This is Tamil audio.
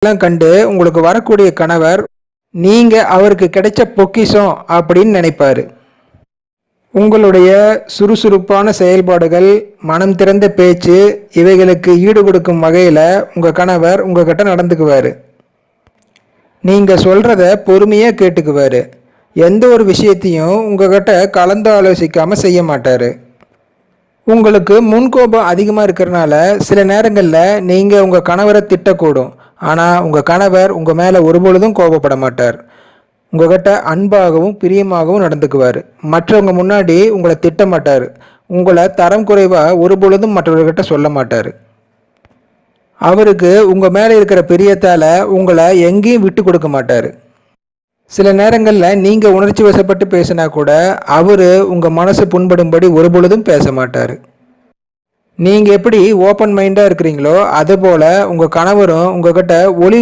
எல்லாம் கண்டு உங்களுக்கு வரக்கூடிய கணவர் நீங்க அவருக்கு கிடைச்ச பொக்கிஷம் அப்படின்னு நினைப்பாரு. உங்களுடைய சுறுசுறுப்பான செயல்பாடுகள், மனம் திறந்த பேச்சு இவைகளுக்கு ஈடு கொடுக்கும் வகையில உங்க கணவர் உங்ககிட்ட நடந்துக்குவாரு. நீங்க சொல்றத பொறுமையா கேட்டுக்குவாரு. எந்த ஒரு விஷயத்தையும் உங்ககிட்ட கலந்து ஆலோசிக்காம செய்ய மாட்டாரு. உங்களுக்கு முன்கோபம் அதிகமா இருக்கிறனால சில நேரங்கள்ல நீங்க உங்க கணவரை திட்டக்கூடும். ஆனா உங்க கணவர் உங்க மேல ஒருபொழுதும் கோபப்பட மாட்டார். உங்ககிட்ட அன்பாகவும் பிரியமாகவும் நடந்துக்குவார். மற்றவங்க முன்னாடி உங்களை திட்ட மாட்டார். உங்களை தரம் குறைவா ஒருபொழுதும் மற்றவர்கிட்ட சொல்ல மாட்டார். அவருக்கு உங்க மேல இருக்கிற பிரியத்தால உங்களை எங்கேயும் விட்டு கொடுக்க மாட்டார். சில நேரங்களில் நீங்க உணர்ச்சி வசப்பட்டு பேசினா கூட அவரு உங்க மனசு புண்படும்படி ஒருபொழுதும் பேச மாட்டார். நீங்க எப்படி ஓப்பன் மைண்டா இருக்கிறீங்களோ அதே போல உங்க கணவரும் உங்ககிட்ட ஒளி